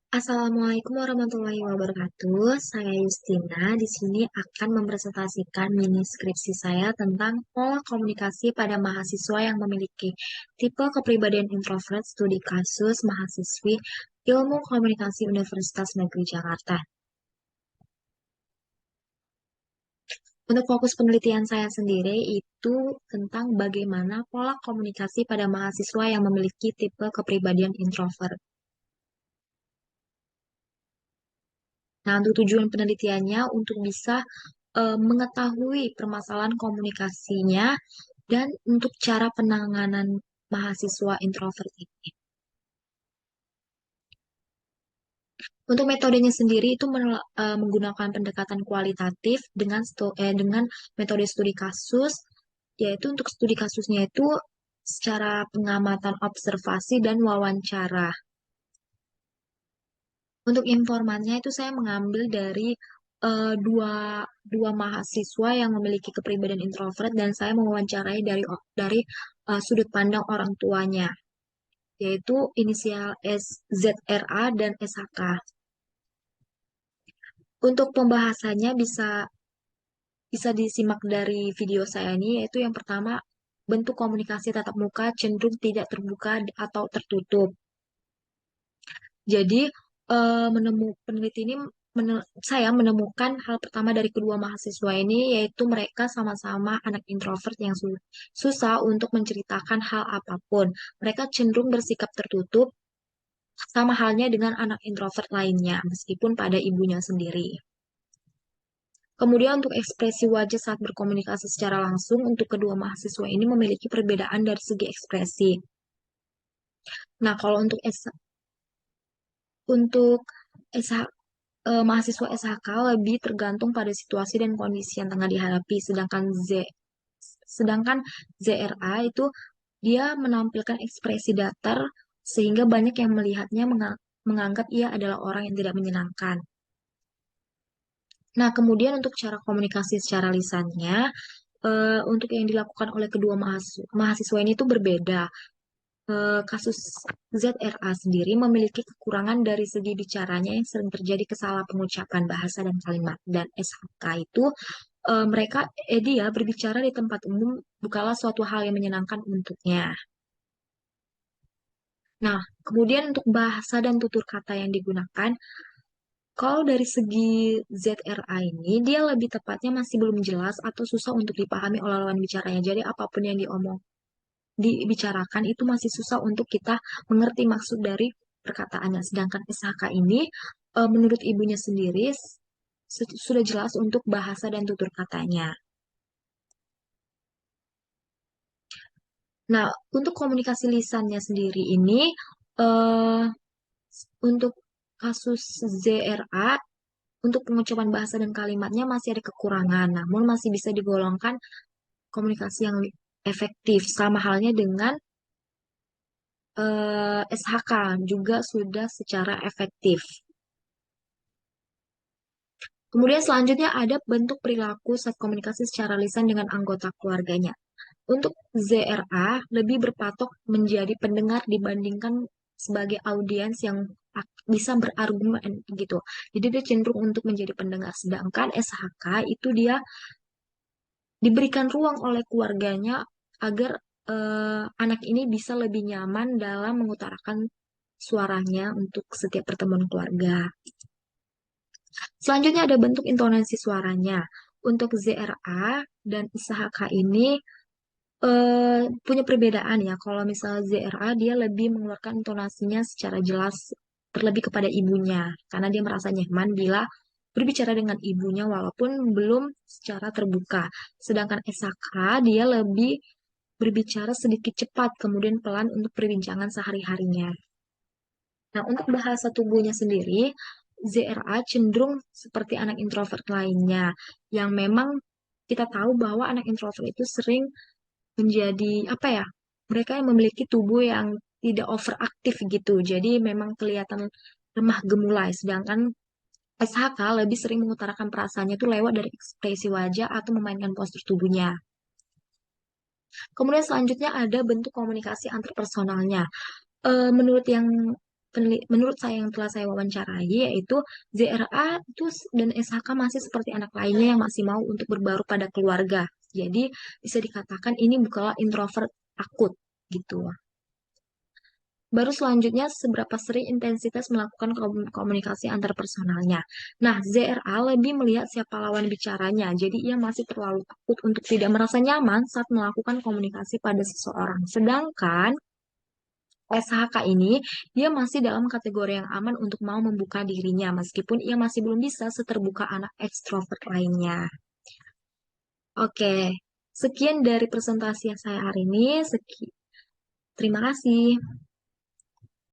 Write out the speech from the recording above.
Assalamualaikum warahmatullahi wabarakatuh. Saya Justina. Di sini akan mempresentasikan mini skripsi saya tentang pola komunikasi pada mahasiswa yang memiliki tipe kepribadian introvert, studi kasus mahasiswi Ilmu Komunikasi Universitas Negeri Jakarta. Untuk fokus penelitian saya sendiri itu tentang bagaimana pola komunikasi pada mahasiswa yang memiliki tipe kepribadian introvert. Nah, untuk tujuan penelitiannya untuk bisa mengetahui permasalahan komunikasinya dan untuk cara penanganan mahasiswa introvert ini. Untuk metodenya sendiri itu menggunakan pendekatan kualitatif dengan metode studi kasus, yaitu untuk studi kasusnya itu secara pengamatan observasi dan wawancara. Untuk informannya itu saya mengambil dari dua mahasiswa yang memiliki kepribadian introvert dan saya mewawancarai dari sudut pandang orang tuanya, yaitu inisial SZRA dan SHK. Untuk pembahasannya bisa disimak dari video saya ini, yaitu yang pertama, bentuk komunikasi tatap muka cenderung tidak terbuka atau tertutup. Jadi, peneliti ini saya menemukan hal pertama dari kedua mahasiswa ini, yaitu mereka sama-sama anak introvert yang susah untuk menceritakan hal apapun. Mereka cenderung bersikap tertutup, sama halnya dengan anak introvert lainnya, meskipun pada ibunya sendiri. Kemudian untuk ekspresi wajah saat berkomunikasi secara langsung, untuk kedua mahasiswa ini memiliki perbedaan dari segi ekspresi. Nah, kalau untuk mahasiswa SHK lebih tergantung pada situasi dan kondisi yang tengah dihadapi, sedangkan ZRA itu dia menampilkan ekspresi datar sehingga banyak yang melihatnya menganggap ia adalah orang yang tidak menyenangkan. Nah, kemudian untuk cara komunikasi secara lisannya, untuk yang dilakukan oleh kedua mahasiswa ini itu berbeda. Kasus ZRA sendiri memiliki kekurangan dari segi bicaranya yang sering terjadi kesalah pengucapan bahasa dan kalimat. Dan SHK itu dia berbicara di tempat umum bukanlah suatu hal yang menyenangkan untuknya. Nah, kemudian untuk bahasa dan tutur kata yang digunakan, kalau dari segi ZRA ini, dia lebih tepatnya masih belum jelas atau susah untuk dipahami oleh lawan bicaranya. Jadi apapun yang dibicarakan itu masih susah untuk kita mengerti maksud dari perkataannya. Sedangkan SHK ini, menurut ibunya sendiri, sudah jelas untuk bahasa dan tutur katanya. Nah, untuk komunikasi lisannya sendiri ini, eh, untuk kasus ZRA, untuk pengucapan bahasa dan kalimatnya masih ada kekurangan, namun masih bisa digolongkan komunikasi yang efektif, sama halnya dengan SHK juga sudah secara efektif. Kemudian selanjutnya ada bentuk perilaku saat komunikasi secara lisan dengan anggota keluarganya. Untuk ZRA lebih berpatok menjadi pendengar dibandingkan sebagai audiens yang bisa berargumen gitu. Jadi dia cenderung untuk menjadi pendengar. Sedangkan SHK itu dia diberikan ruang oleh keluarganya agar anak ini bisa lebih nyaman dalam mengutarakan suaranya untuk setiap pertemuan keluarga. Selanjutnya ada bentuk intonasi suaranya. Untuk ZRA dan SHK ini punya perbedaan ya. Kalau misalnya ZRA dia lebih mengeluarkan intonasinya secara jelas terlebih kepada ibunya karena dia merasa nyaman bila berbicara dengan ibunya walaupun belum secara terbuka. Sedangkan SHK dia lebih berbicara sedikit cepat kemudian pelan untuk perbincangan sehari-harinya. Nah, untuk bahasa tubuhnya sendiri, ZRA cenderung seperti anak introvert lainnya, yang memang kita tahu bahwa anak introvert itu sering menjadi, apa ya, mereka yang memiliki tubuh yang tidak overaktif gitu, jadi memang kelihatan lemah gemulai, sedangkan SHK lebih sering mengutarakan perasaannya itu lewat dari ekspresi wajah atau memainkan postur tubuhnya. Kemudian selanjutnya ada bentuk komunikasi antarpersonalnya. Menurut yang menurut saya yang telah saya wawancarai, yaitu ZRA itu dan SHK masih seperti anak lainnya yang masih mau untuk berbaru pada keluarga. Jadi bisa dikatakan ini bukanlah introvert akut gitu. Baru selanjutnya, seberapa sering intensitas melakukan komunikasi antarpersonalnya. Nah, ZRA lebih melihat siapa lawan bicaranya, jadi ia masih terlalu takut untuk tidak merasa nyaman saat melakukan komunikasi pada seseorang. Sedangkan SHK ini, dia masih dalam kategori yang aman untuk mau membuka dirinya, meskipun ia masih belum bisa seterbuka anak ekstrovert lainnya. Oke, sekian dari presentasi saya hari ini. Terima kasih.